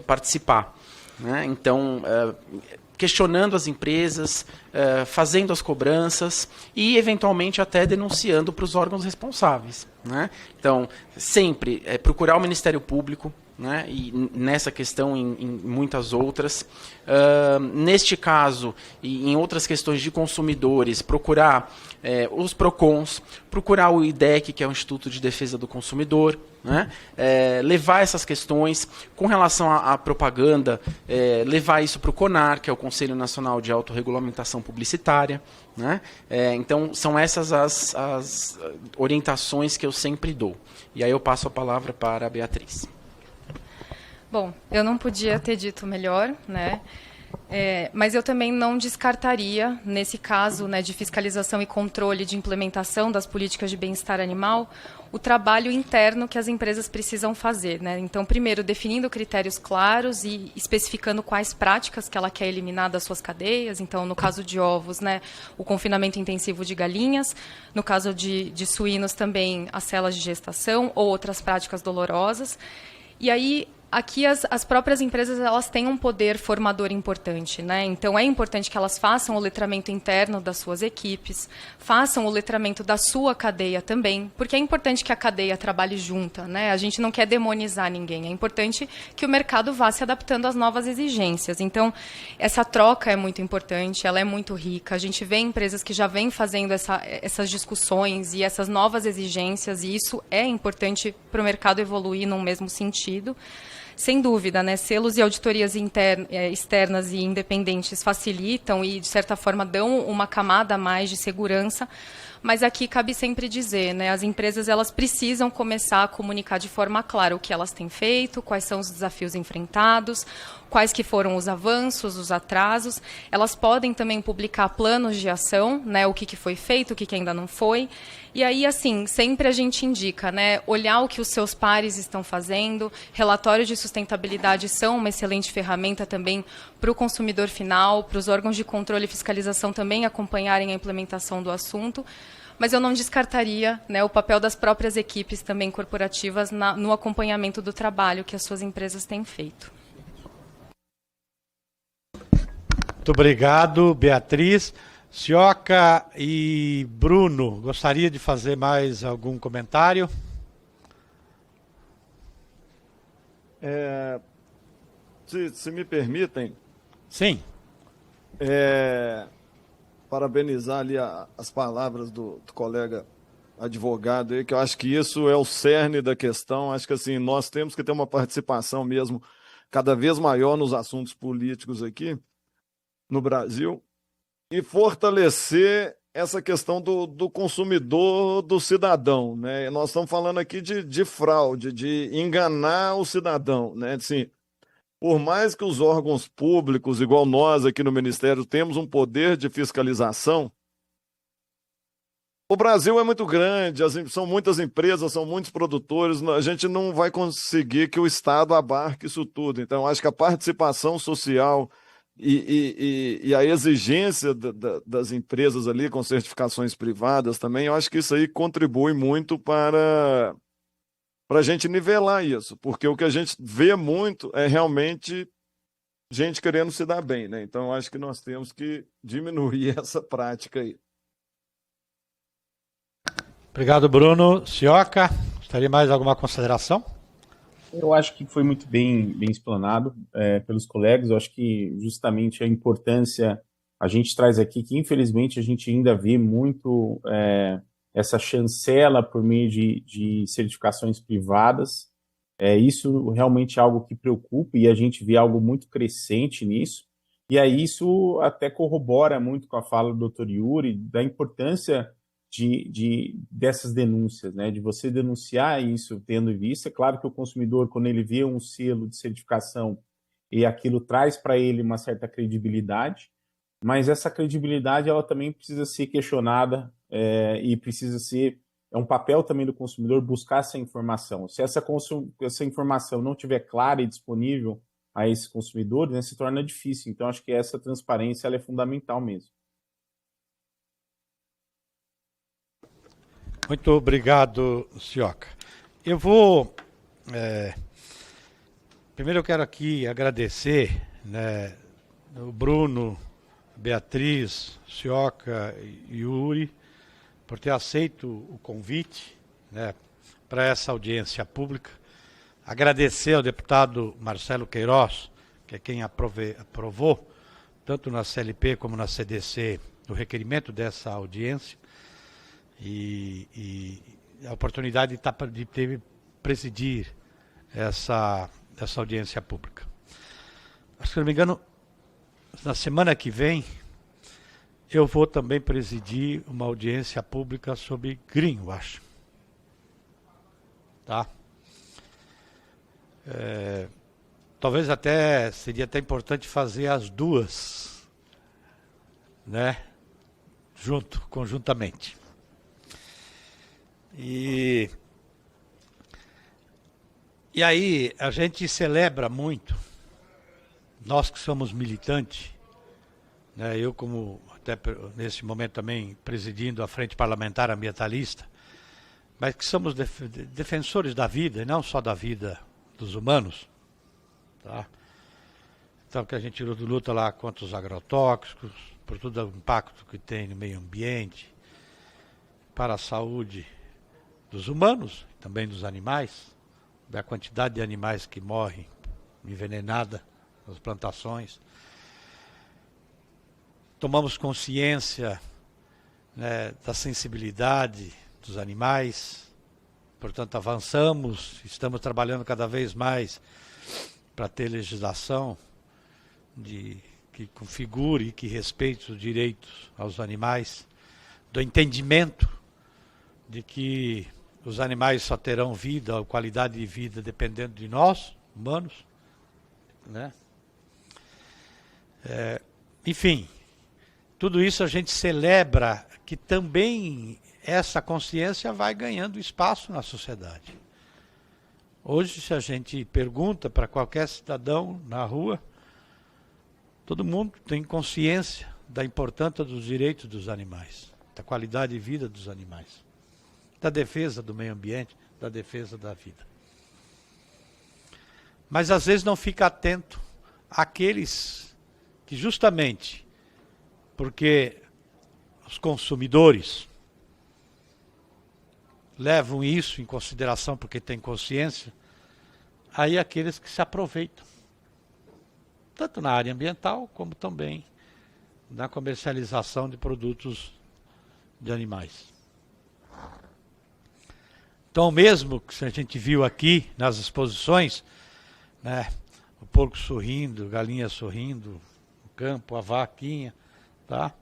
participar. Né? Então, questionando as empresas, fazendo as cobranças e, eventualmente, até denunciando para os órgãos responsáveis. Né? Então, sempre procurar o Ministério Público, né? E nessa questão em muitas outras. Neste caso, e em outras questões de consumidores, procurar os PROCONs, procurar o IDEC, que é o Instituto de Defesa do Consumidor, né? Levar essas questões com relação à propaganda, levar isso para o CONAR, que é o Conselho Nacional de Autorregulamentação Publicitária. Né? Então, são essas as orientações que eu sempre dou. E aí eu passo a palavra para a Beatriz. Bom, eu não podia ter dito melhor, né? Mas eu também não descartaria, nesse caso, né, de fiscalização e controle de implementação das políticas de bem-estar animal, o trabalho interno que as empresas precisam fazer. Né? Então, primeiro, definindo critérios claros e especificando quais práticas que ela quer eliminar das suas cadeias. Então, no caso de ovos, né, o confinamento intensivo de galinhas. No caso de suínos, também as celas de gestação ou outras práticas dolorosas. E aí, aqui as próprias empresas elas têm um poder formador importante, né? Então é importante que elas façam o letramento interno das suas equipes, façam o letramento da sua cadeia também, porque é importante que a cadeia trabalhe junta, né? A gente não quer demonizar ninguém, é importante que o mercado vá se adaptando às novas exigências. Então essa troca é muito importante, ela é muito rica. A gente vê empresas que já vêm fazendo essas discussões e essas novas exigências, e isso é importante para o mercado evoluir num mesmo sentido. Sem dúvida, né, selos e auditorias externas e independentes facilitam e, de certa forma, dão uma camada a mais de segurança, mas aqui cabe sempre dizer, né, as empresas elas precisam começar a comunicar de forma clara o que elas têm feito, quais são os desafios enfrentados, quais que foram os avanços, os atrasos. Elas podem também publicar planos de ação, né, o que foi feito, o que ainda não foi. E aí, assim, sempre a gente indica, né, olhar o que os seus pares estão fazendo. Relatórios de sustentabilidade são uma excelente ferramenta também para o consumidor final, para os órgãos de controle e fiscalização também acompanharem a implementação do assunto. Mas eu não descartaria, né, o papel das próprias equipes também corporativas no acompanhamento do trabalho que as suas empresas têm feito. Muito obrigado, Beatriz. Sioca e Bruno, gostaria de fazer mais algum comentário? Se me permitem. Sim. Parabenizar ali as palavras do colega advogado aí, que eu acho que isso é o cerne da questão. Acho que assim, nós temos que ter uma participação mesmo cada vez maior nos assuntos políticos aqui no Brasil e fortalecer essa questão do consumidor, do cidadão, né? Nós estamos falando aqui de fraude, de enganar o cidadão, né? Assim, por mais que os órgãos públicos, igual nós aqui no Ministério, temos um poder de fiscalização, o Brasil é muito grande, são muitas empresas, são muitos produtores, a gente não vai conseguir que o Estado abarque isso tudo. Então, acho que a participação social e a exigência das empresas ali com certificações privadas também, eu acho que isso aí contribui muito para a gente nivelar isso, porque o que a gente vê muito é realmente gente querendo se dar bem, né? Então, eu acho que nós temos que diminuir essa prática aí. Obrigado, Bruno. Sioca, gostaria mais alguma consideração? Eu acho que foi muito bem explanado pelos colegas. Eu acho que justamente a importância a gente traz aqui, que infelizmente a gente ainda vê muito essa chancela por meio de certificações privadas. Isso realmente é algo que preocupa e a gente vê algo muito crescente nisso. E aí isso até corrobora muito com a fala do Dr. Yuri, da importância dessas denúncias, né? De você denunciar isso tendo em vista. É claro que o consumidor, quando ele vê um selo de certificação, e aquilo traz para ele uma certa credibilidade, mas essa credibilidade ela também precisa ser questionada e precisa ser, é um papel também do consumidor buscar essa informação. Se essa informação não estiver clara e disponível a esses consumidores, né, se torna difícil. Então, acho que essa transparência ela é fundamental mesmo. Muito obrigado, Sioca. Eu vou... primeiro eu quero aqui agradecer, né, o Bruno, Beatriz, Sioca e Yuri, por ter aceito o convite, né, para essa audiência pública. Agradecer ao deputado Marcelo Queiroz, que é quem aprovou, tanto na CLP como na CDC, o requerimento dessa audiência, e a oportunidade de presidir essa audiência pública. Acho que, se não me engano, na semana que vem, eu vou também presidir uma audiência pública sobre greenwashing. Tá? Talvez seria até importante fazer as duas, né? Conjuntamente. E aí a gente celebra muito, nós que somos militantes, né, eu como até nesse momento também presidindo a Frente Parlamentar Ambientalista, mas que somos defensores da vida, e não só da vida dos humanos. Tá? Então que a gente luta lá contra os agrotóxicos, por todo o impacto que tem no meio ambiente, para a saúde dos humanos, também dos animais, da quantidade de animais que morrem envenenada nas plantações. Tomamos consciência, né, da sensibilidade dos animais, portanto avançamos, estamos trabalhando cada vez mais para ter legislação que configure e que respeite os direitos aos animais, do entendimento de que os animais só terão vida, ou qualidade de vida, dependendo de nós, humanos, né? Enfim, tudo isso a gente celebra que também essa consciência vai ganhando espaço na sociedade. Hoje, se a gente pergunta para qualquer cidadão na rua, todo mundo tem consciência da importância dos direitos dos animais, da qualidade de vida dos animais, da defesa do meio ambiente, da defesa da vida. Mas às vezes não fica atento àqueles que justamente porque os consumidores levam isso em consideração porque têm consciência, aí aqueles que se aproveitam, tanto na área ambiental como também na comercialização de produtos de animais. Então, mesmo que a gente viu aqui nas exposições, né, o porco sorrindo, galinha sorrindo, o campo, a vaquinha, tá?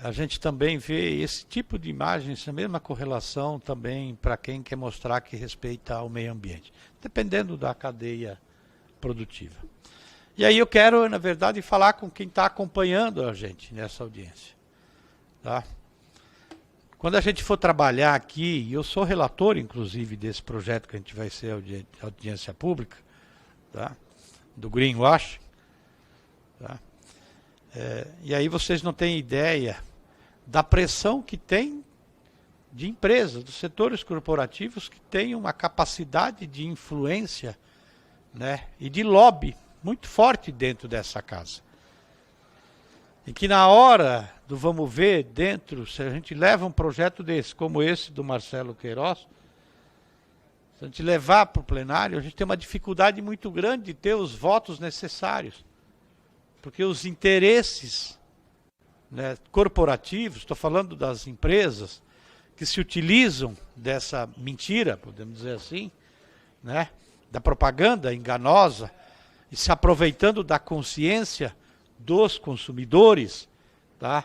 A gente também vê esse tipo de imagem, essa mesma correlação também para quem quer mostrar que respeita o meio ambiente, dependendo da cadeia produtiva. E aí eu quero, na verdade, falar com quem está acompanhando a gente nessa audiência. Tá? Quando a gente for trabalhar aqui, e eu sou relator, inclusive, desse projeto que a gente vai ser audiência pública, tá? Do greenwashing, tá? E aí vocês não têm ideia da pressão que tem de empresas, dos setores corporativos que têm uma capacidade de influência, né, e de lobby muito forte dentro dessa casa. E que na hora do vamos ver dentro, se a gente leva um projeto desse, como esse do Marcelo Queiroz, se a gente levar para o plenário, a gente tem uma dificuldade muito grande de ter os votos necessários. Porque os interesses, né, corporativos, estou falando das empresas, que se utilizam dessa mentira, podemos dizer assim, né, da propaganda enganosa, e se aproveitando da consciência dos consumidores, tá?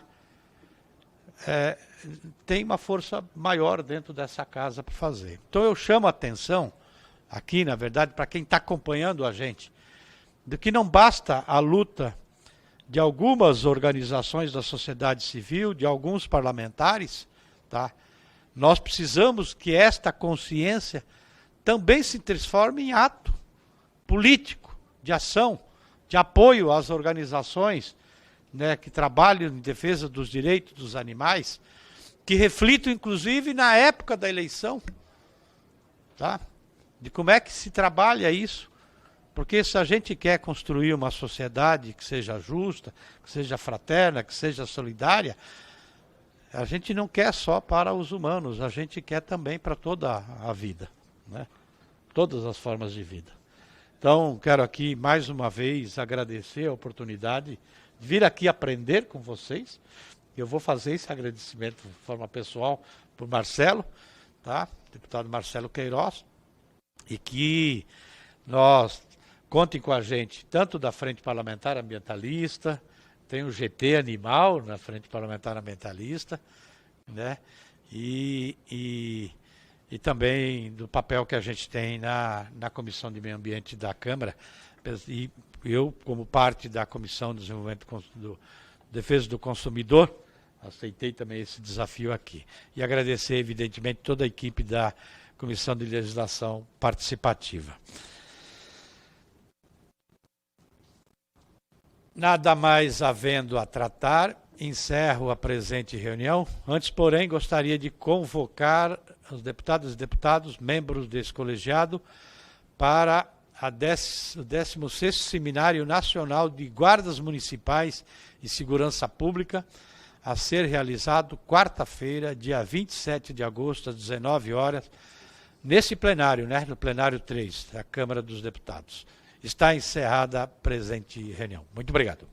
tem uma força maior dentro dessa casa para fazer. Então eu chamo a atenção aqui, na verdade, para quem está acompanhando a gente, de que não basta a luta de algumas organizações da sociedade civil, de alguns parlamentares, tá? Nós precisamos que esta consciência também se transforme em ato político, de ação, de apoio às organizações, né, que trabalham em defesa dos direitos dos animais, que reflitam, inclusive, na época da eleição, tá? De como é que se trabalha isso. Porque se a gente quer construir uma sociedade que seja justa, que seja fraterna, que seja solidária, a gente não quer só para os humanos, a gente quer também para toda a vida, né? Todas as formas de vida. Então, quero aqui mais uma vez agradecer a oportunidade de vir aqui aprender com vocês. Eu vou fazer esse agradecimento de forma pessoal para o Marcelo, tá? Deputado Marcelo Queiroz, e que nós contem com a gente, tanto da Frente Parlamentar Ambientalista, tem o GT Animal na Frente Parlamentar Ambientalista, né? E também do papel que a gente tem na Comissão de Meio Ambiente da Câmara. E eu, como parte da Comissão de Desenvolvimento do Defesa do Consumidor, aceitei também esse desafio aqui. E agradecer, evidentemente, toda a equipe da Comissão de Legislação Participativa. Nada mais havendo a tratar, encerro a presente reunião. Antes, porém, gostaria de convocar os deputadas e deputados, membros desse colegiado, para o 16º Seminário Nacional de Guardas Municipais e Segurança Pública, a ser realizado quarta-feira, dia 27 de agosto, às 19 horas, nesse plenário, né, no plenário 3 da Câmara dos Deputados. Está encerrada a presente reunião. Muito obrigado.